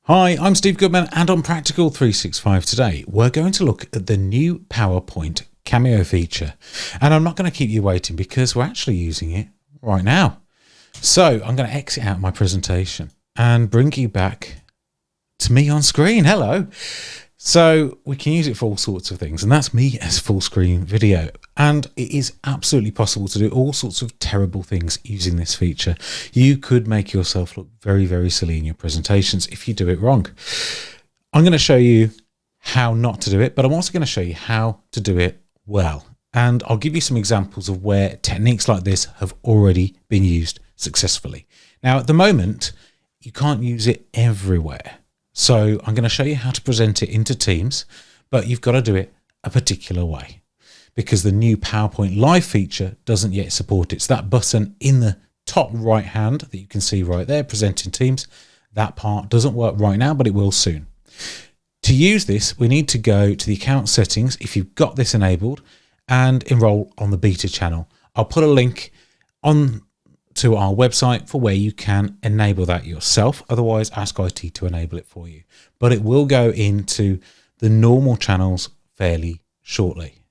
Hi, I'm Steve Goodman, and on Practical 365 today, we're going to look at the new PowerPoint Cameo feature. And I'm not going to keep you waiting because we're actually using it right now. So I'm going to exit out my presentation and bring you back to me on screen. Hello. So we can use it for all sorts of things, and that's me as full screen video. And it is absolutely possible to do all sorts of terrible things using this feature. You could make yourself look very, very silly in your presentations if you do it wrong. I'm going to show you how not to do it, but I'm also going to show you how to do it well. And I'll give you some examples of where techniques like this have already been used successfully. Now, at the moment, you can't use it everywhere. So I'm going to show you how to present it into Teams, but you've got to do it a particular way because the new PowerPoint Live feature doesn't yet support it. It's that button in the top right hand that you can see right there, presenting Teams. That part doesn't work right now, but it will soon. To use this, we need to go to the account settings if you've got this enabled and enroll on the beta channel. I'll put a link on to our website for where you can enable that yourself. Otherwise, ask IT to enable it for you. But it will go into the normal channels fairly shortly.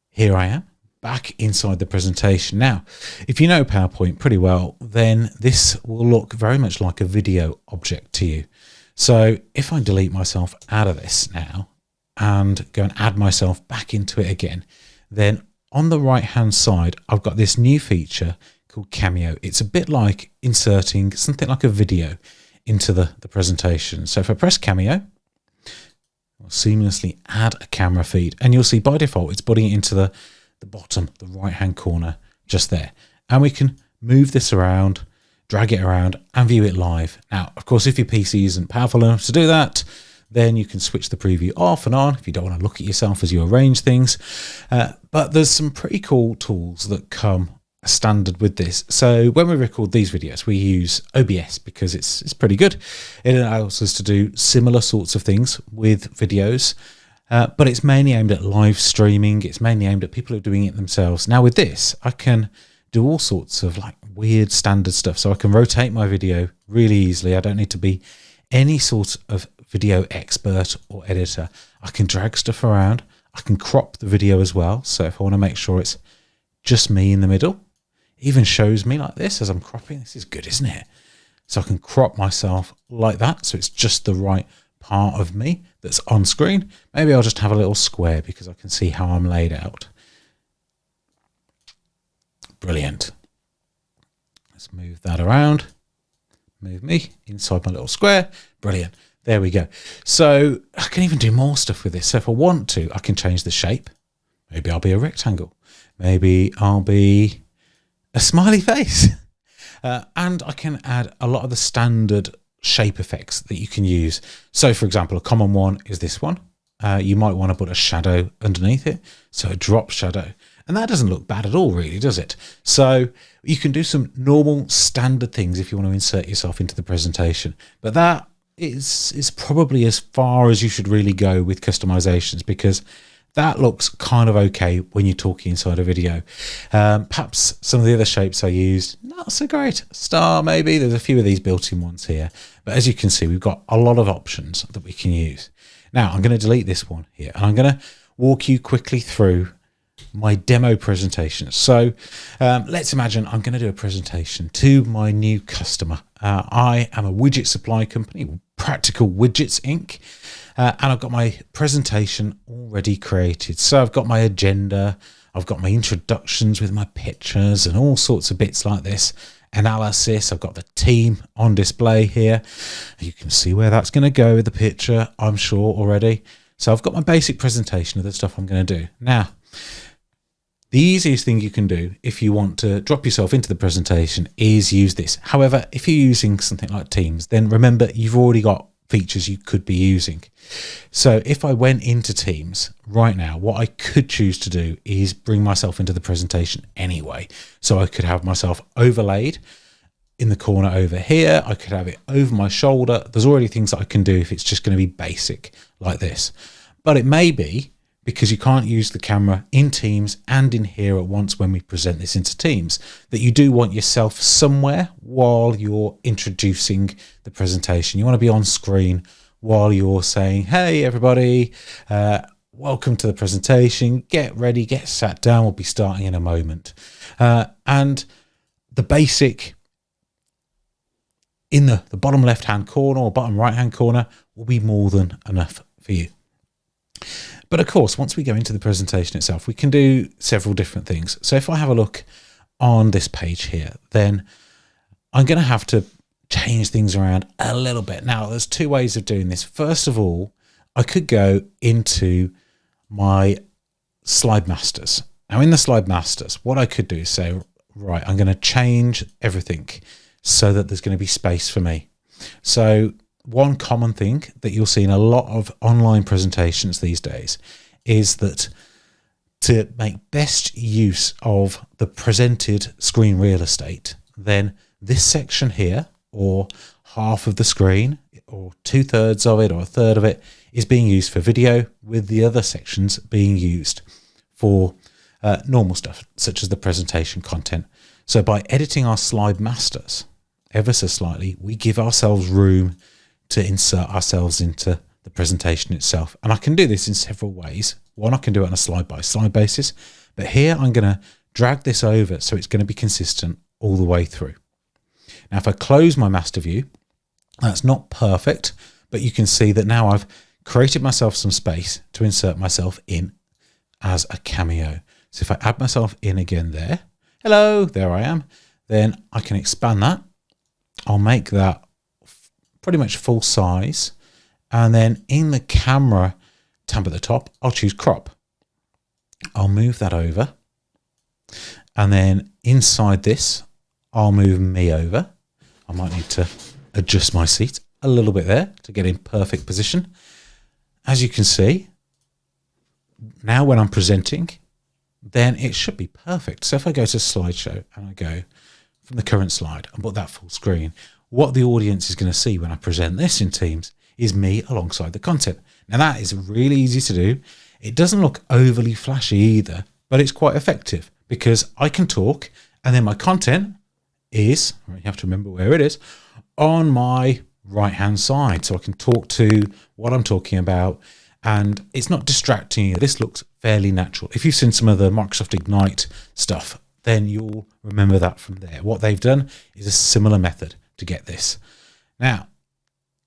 Here I am, back inside the presentation. Now, if you know PowerPoint pretty well, then this will look very much like a video object to you. So if I delete myself out of this now and go and add myself back into it again, then on the right hand side, I've got this new feature called Cameo. It's a bit like inserting something like a video into the presentation. So if I press Cameo, I'll seamlessly add a camera feed, and you'll see by default it's putting it into the bottom, the right hand corner just there. And we can move this around, drag it around and view it live. Now, of course, if your PC isn't powerful enough to do that, then you can switch the preview off and on if you don't want to look at yourself as you arrange things. But there's some pretty cool tools that come standard with this. So when we record these videos, we use OBS because it's pretty good. It allows us to do similar sorts of things with videos, but it's mainly aimed at live streaming. It's mainly aimed at people who are doing it themselves. Now with this, I can do all sorts of like weird standard stuff. So I can rotate my video really easily. I don't need to be any sort of video expert or editor. I can drag stuff around. I can crop the video as well. So if I want to make sure it's just me in the middle, it even shows me like this as I'm cropping. This is good, isn't it? So I can crop myself like that. So it's just the right part of me that's on screen. Maybe I'll just have a little square because I can see how I'm laid out. Brilliant. Let's move that around. Move me inside my little square. Brilliant. There we go. So I can even do more stuff with this. So if I want to, I can change the shape. Maybe I'll be a rectangle. Maybe I'll be a smiley face. And I can add a lot of the standard shape effects that you can use. So for example, a common one is this one. You might want to put a shadow underneath it. So a drop shadow. And that doesn't look bad at all, really, does it? So you can do some normal standard things if you want to insert yourself into the presentation. But that is probably as far as you should really go with customizations, because that looks kind of okay when you're talking inside a video. Perhaps some of the other shapes I used, not so great. Star, maybe. There's a few of these built-in ones here. But as you can see, we've got a lot of options that we can use. Now, I'm going to delete this one here, and I'm going to walk you quickly through my demo presentation. So let's imagine I'm going to do a presentation to my new customer. I am a widget supply company, Practical Widgets Inc. And I've got my presentation already created. So I've got my agenda, I've got my introductions with my pictures and all sorts of bits like this. Analysis, I've got the team on display here. You can see where that's going to go with the picture, I'm sure already. So I've got my basic presentation of the stuff I'm going to do. Now, the easiest thing you can do if you want to drop yourself into the presentation is use this. However, if you're using something like Teams, then remember you've already got features you could be using. So if I went into Teams right now, what I could choose to do is bring myself into the presentation anyway. So I could have myself overlaid in the corner over here. I could have it over my shoulder. There's already things that I can do if it's just going to be basic like this. But it may be, because you can't use the camera in Teams and in here at once when we present this into Teams, that you do want yourself somewhere while you're introducing the presentation. You want to be on screen while you're saying, hey, everybody, welcome to the presentation. Get ready, get sat down. We'll be starting in a moment. And the basic in the bottom left-hand corner or bottom right-hand corner will be more than enough for you. But of course, once we go into the presentation itself, we can do several different things. So if I have a look on this page here, then I'm going to have to change things around a little bit. Now, there's two ways of doing this. First of all, I could go into my slide masters. Now, in the slide masters, what I could do is say, right, I'm going to change everything so that there's going to be space for me. So one common thing that you'll see in a lot of online presentations these days is that to make best use of the presented screen real estate, then this section here, or half of the screen, or 2/3 of it, or 1/3 of it, is being used for video, with the other sections being used for normal stuff, such as the presentation content. So by editing our slide masters ever so slightly, we give ourselves room to insert ourselves into the presentation itself. And I can do this in several ways. One, I can do it on a slide-by-slide basis, but here I'm going to drag this over so it's going to be consistent all the way through. Now, if I close my master view, that's not perfect, but you can see that now I've created myself some space to insert myself in as a cameo. So if I add myself in again there, hello, there I am, then I can expand that. I'll make that pretty much full size. And then in the camera tab at the top, I'll choose crop. I'll move that over. And then inside this, I'll move me over. I might need to adjust my seat a little bit there to get in perfect position. As you can see, now when I'm presenting, then it should be perfect. So if I go to slideshow and I go from the current slide and put that full screen, what the audience is going to see when I present this in Teams is me alongside the content. Now that is really easy to do. It doesn't look overly flashy either, but it's quite effective because I can talk and then my content is, you have to remember where it is, on my right hand side. So I can talk to what I'm talking about and it's not distracting you. This looks fairly natural. If you've seen some of the Microsoft Ignite stuff, then you'll remember that from there. What they've done is a similar method to get this. Now,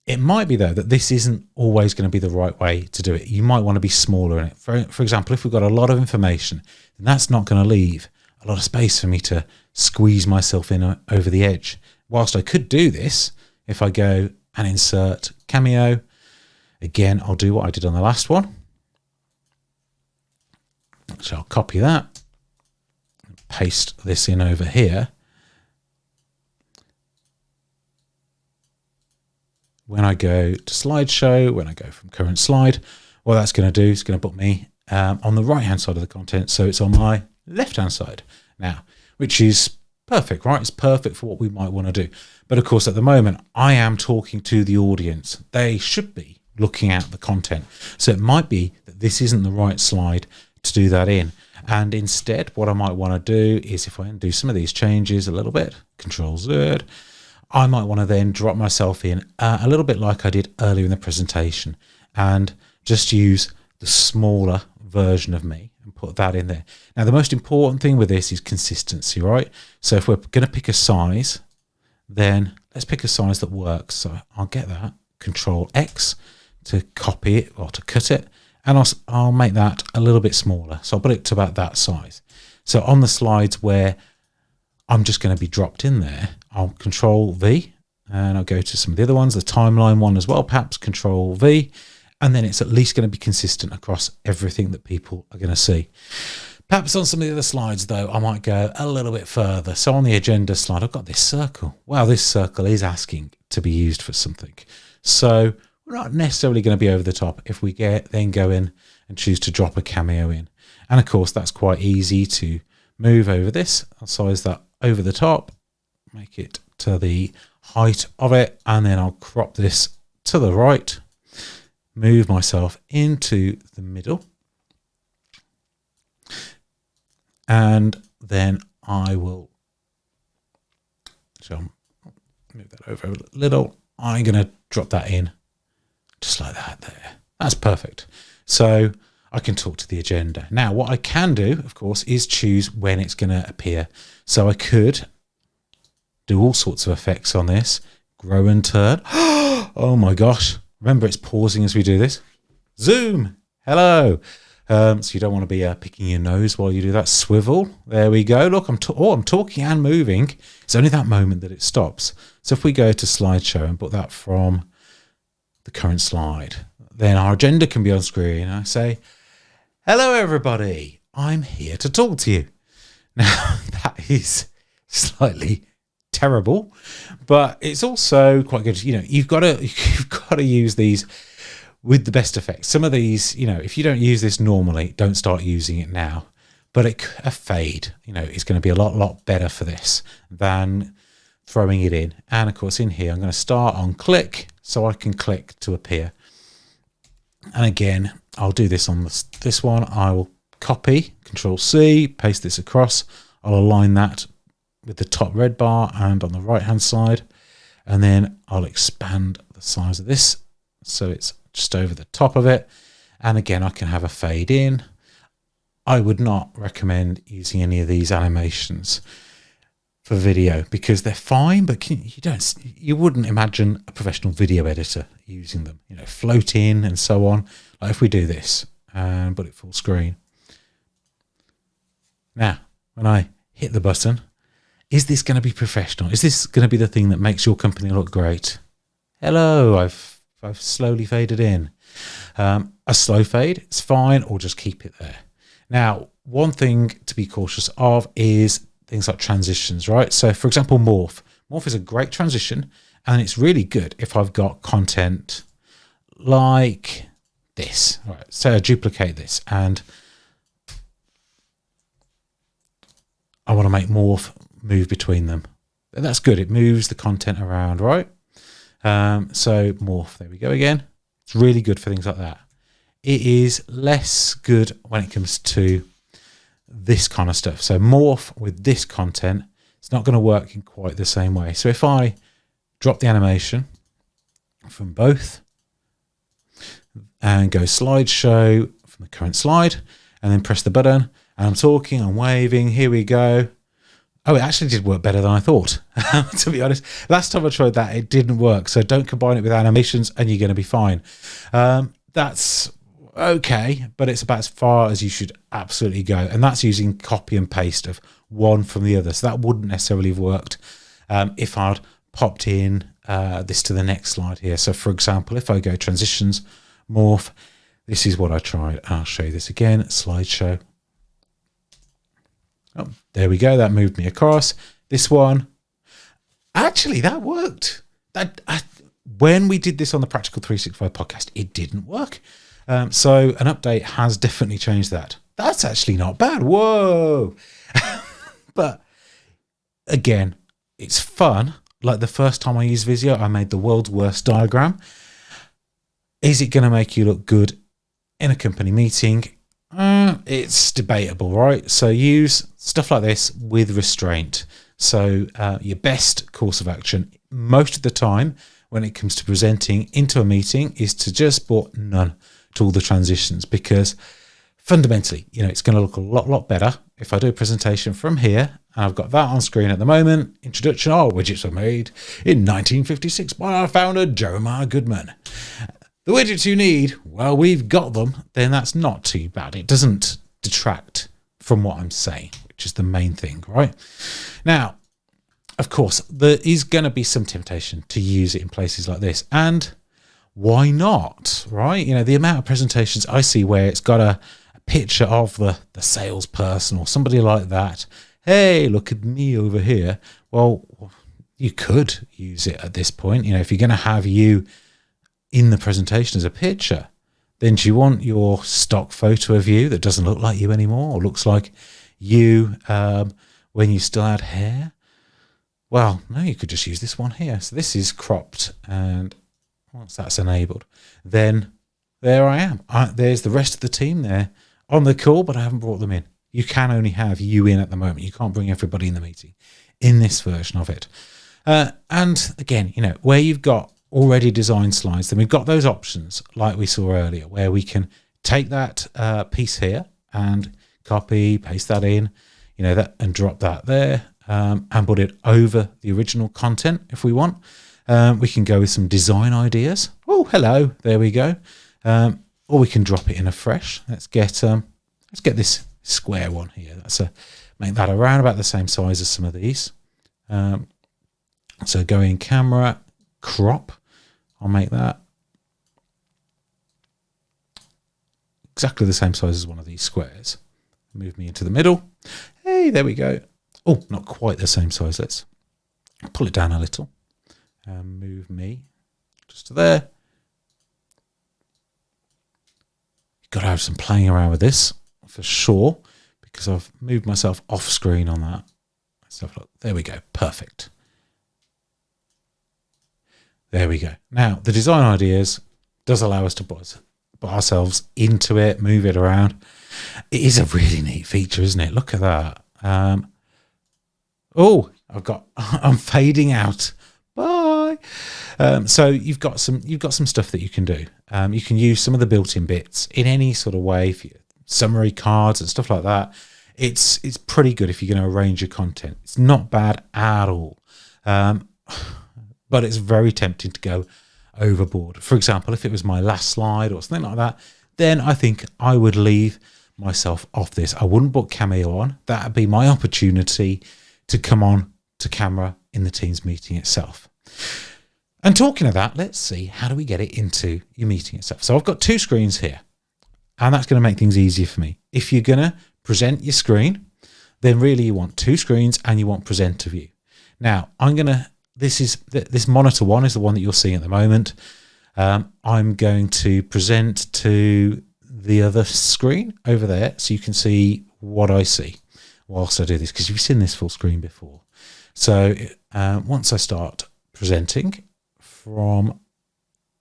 it might be though that this isn't always going to be the right way to do it. You might want to be smaller in it. For example, if we've got a lot of information, then that's not going to leave a lot of space for me to squeeze myself in over the edge. Whilst I could do this, if I go and insert Cameo, again, I'll do what I did on the last one. So I'll copy that, paste this in over here. When I go to slideshow, when I go from current slide, what that's going to do is going to put me on the right hand side of the content. So it's on my left hand side now, which is perfect, right? It's perfect for what we might want to do. But of course, at the moment, I am talking to the audience. They should be looking at the content. So it might be that this isn't the right slide to do that in. And instead, what I might want to do is if I undo some of these changes a little bit, Control Z, I might want to then drop myself in a little bit like I did earlier in the presentation and just use the smaller version of me and put that in there. Now, the most important thing with this is consistency, right? So if we're going to pick a size, then let's pick a size that works. So I'll get that, Control X to copy it or to cut it. And I'll make that a little bit smaller. So I'll put it to about that size. So on the slides where I'm just going to be dropped in there, I'll Control V and I'll go to some of the other ones, the timeline one as well, perhaps Control V, and then it's at least going to be consistent across everything that people are going to see. Perhaps on some of the other slides though, I might go a little bit further. So on the agenda slide, I've got this circle. Wow, this circle is asking to be used for something. So we're not necessarily going to be over the top if we then go in and choose to drop a cameo in. And of course, that's quite easy to move over this. I'll size that over the top, make it to the height of it, and then I'll crop this to the right, move myself into the middle, and then I will, so I'll move that over a little. I'm going to drop that in just like that there. That's perfect. So I can talk to the agenda. Now, what I can do, of course, is choose when it's going to appear. So I could do all sorts of effects on this. Grow and turn. Oh my gosh. Remember, it's pausing as we do this. Zoom. Hello. So you don't want to be picking your nose while you do that. Swivel. There we go. Look, I'm talking and moving. It's only that moment that it stops. So if we go to slideshow and put that from the current slide, then our agenda can be on screen. I say, hello, everybody. I'm here to talk to you. Now, that is slightly terrible, but it's also quite good. You know, you've got to use these with the best effects. Some of these, you know, if you don't use this normally, don't start using it now. But a fade, you know, is going to be a lot better for this than throwing it in. And of course, in here, I'm going to start on click, so I can click to appear. And again, I'll do this on this one. I will copy, Control C, paste this across. I'll align that with the top red bar and on the right hand side. And then I'll expand the size of this so it's just over the top of it. And again, I can have a fade in. I would not recommend using any of these animations for video because they're fine, but you wouldn't imagine a professional video editor using them, you know, float in and so on. Like if we do this and put it full screen. Now, when I hit the button, is this going to be professional? Is this going to be the thing that makes your company look great? Hello, I've slowly faded in. A slow fade, it's fine, or just keep it there. Now, one thing to be cautious of is things like transitions, right? So for example, morph. Morph is a great transition, and it's really good if I've got content like this. All right, so I duplicate this, and I want to make morph move between them. That's good. It moves the content around, right? So morph, there we go again. It's really good for things like that. It is less good when it comes to this kind of stuff. So morph with this content, it's not going to work in quite the same way. So if I drop the animation from both and go slideshow from the current slide and then press the button and I'm talking, I'm waving, here we go. Oh, it actually did work better than I thought, to be honest. Last time I tried that, it didn't work. So don't combine it with animations and you're going to be fine. That's okay, but it's about as far as you should absolutely go. And that's using copy and paste of one from the other. So that wouldn't necessarily have worked if I'd popped in this to the next slide here. So for example, if I go transitions, morph, this is what I tried. I'll show you this again, slideshow. Oh, there we go. That moved me across. This one, actually, that worked. When we did this on the Practical 365 podcast, it didn't work. So an update has definitely changed that. That's actually not bad. Whoa. But again, it's fun. Like the first time I used Visio, I made the world's worst diagram. Is it going to make you look good in a company meeting? It's debatable, right? So use stuff like this with restraint. So your best course of action most of the time when it comes to presenting into a meeting is to just put none to all the transitions, because fundamentally, you know, it's going to look a lot better if I do a presentation from here and I've got that on screen at the moment. Introduction, widgets were made in 1956 by our founder, Jeremiah Goodman. The widgets you need, well, we've got them, then that's not too bad. It doesn't detract from what I'm saying, which is the main thing, right? Now, of course, there is going to be some temptation to use it in places like this. And why not, right? You know, the amount of presentations I see where it's got a picture of the salesperson or somebody like that. Hey, look at me over here. Well, you could use it at this point. You know, if you're going to have you in the presentation as a picture, then do you want your stock photo of you that doesn't look like you anymore, or looks like you when you still had hair? Well, no, you could just use this one here. So this is cropped, and once that's enabled, then there I am. There's the rest of the team there on the call, but I haven't brought them in. You can only have you in at the moment. You can't bring everybody in the meeting in this version of it. And again, where you've got already designed slides, then we've got those options like we saw earlier, where we can take that piece here and copy, paste that in, that, and drop that there, and put it over the original content if we want. We can go with some design ideas. Oh, hello, there we go. Or we can drop it in afresh. Let's get this square one here. Make that around about the same size as some of these. So go in camera, crop. I'll make that exactly the same size as one of these squares. Move me into the middle. Hey, there we go. Oh, not quite the same size. Let's pull it down a little. Move me just to there. You've got to have some playing around with this for sure, because I've moved myself off screen on that. Let's have a look. There we go. Perfect. There we go. Now, the design ideas does allow us to put ourselves into it, move it around. It is a really neat feature, isn't it? Look at that. I'm fading out. Bye. So you've got some stuff that you can do. You can use some of the built-in bits in any sort of way for your summary cards and stuff like that. It's pretty good if you're going to arrange your content. It's not bad at all. But it's very tempting to go overboard. For example, if it was my last slide or something like that, then I think I would leave myself off this. I wouldn't put Cameo on. That would be my opportunity to come on to camera in the Teams meeting itself. And talking of that, let's see, how do we get it into your meeting itself? So I've got two screens here, and that's going to make things easier for me. If you're going to present your screen, then really you want two screens and you want presenter view. Now, this monitor one is the one that you're seeing at the moment. I'm going to present to the other screen over there so you can see what I see whilst I do this, because you've seen this full screen before. So once I start presenting from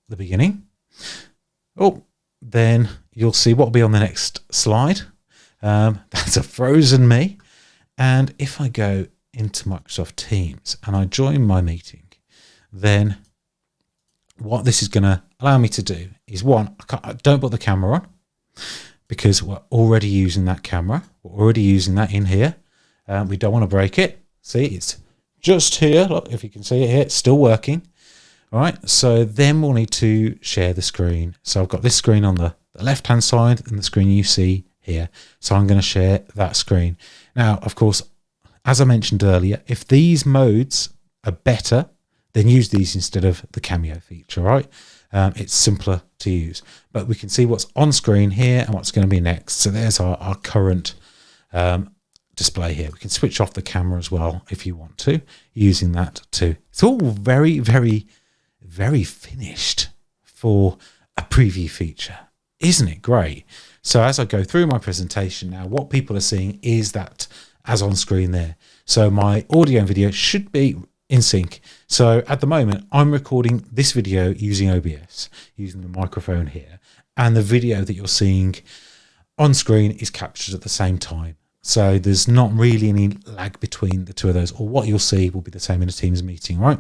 the beginning, then you'll see what will be on the next slide. That's a frozen me. And if I go into Microsoft Teams and I join my meeting, then what this is going to allow me to do is, one, I don't put the camera on because we're already using that camera. We're already using that in here. We don't want to break it. See, it's just here. Look, if you can see it here, it's still working. All right. So then we'll need to share the screen. So I've got this screen on the left-hand side and the screen you see here. So I'm going to share that screen. Now, of course, as I mentioned earlier, if these modes are better, then use these instead of the Cameo feature, right? It's simpler to use. But we can see what's on screen here and what's going to be next. So there's our current display here. We can switch off the camera as well if you want to, using that too. It's all very, very, very finished for a preview feature. Isn't it great? So as I go through my presentation now, what people are seeing is that as on screen there. So my audio and video should be in sync. So at the moment, I'm recording this video using OBS, using the microphone here, and the video that you're seeing on screen is captured at the same time. So there's not really any lag between the two of those, or what you'll see will be the same in a Teams meeting, right?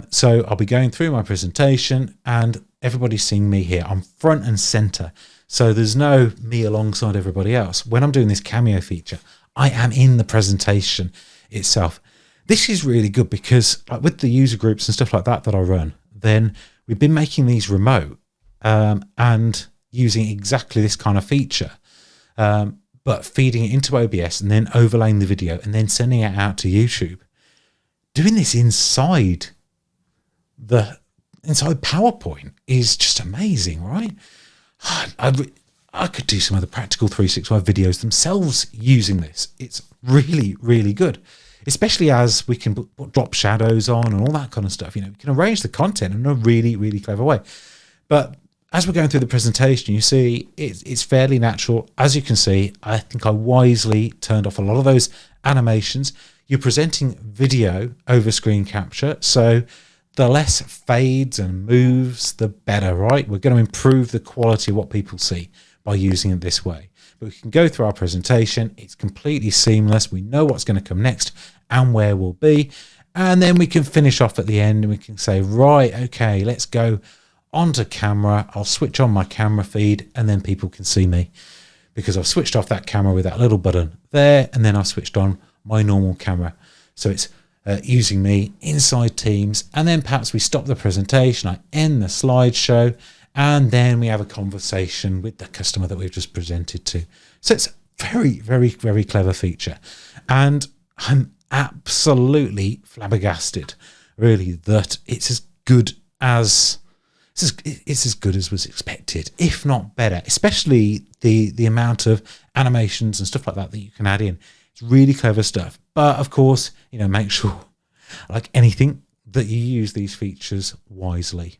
So I'll be going through my presentation and everybody's seeing me here. I'm front and center. So there's no me alongside everybody else. When I'm doing this Cameo feature, I am in the presentation itself. This is really good because with the user groups and stuff like that I run, then we've been making these remote and using exactly this kind of feature, but feeding it into OBS and then overlaying the video and then sending it out to YouTube. Doing this inside PowerPoint is just amazing, right? I could do some of the practical 365 videos themselves using this. It's really, really good, especially as we can drop shadows on and all that kind of stuff. We can arrange the content in a really, really clever way. But as we're going through the presentation, you see it's fairly natural. As you can see, I think I wisely turned off a lot of those animations. You're presenting video over screen capture, so the less fades and moves, the better, right? We're going to improve the quality of what people see by using it this way. but we can go through our presentation. It's completely seamless. We know what's going to come next and where we'll be. And then we can finish off at the end and we can say, right, okay, let's go onto camera. I'll switch on my camera feed and then people can see me because I've switched off that camera with that little button there. And then I've switched on my normal camera. So it's using me inside Teams. And then perhaps we stop the presentation. I end the slideshow and then we have a conversation with the customer that we've just presented to. So it's a very, very, very clever feature. And I'm absolutely flabbergasted, really, that it's as good as was expected, if not better, especially the amount of animations and stuff like that you can add in. It's really clever stuff. But of course, make sure, like anything, that you use these features wisely.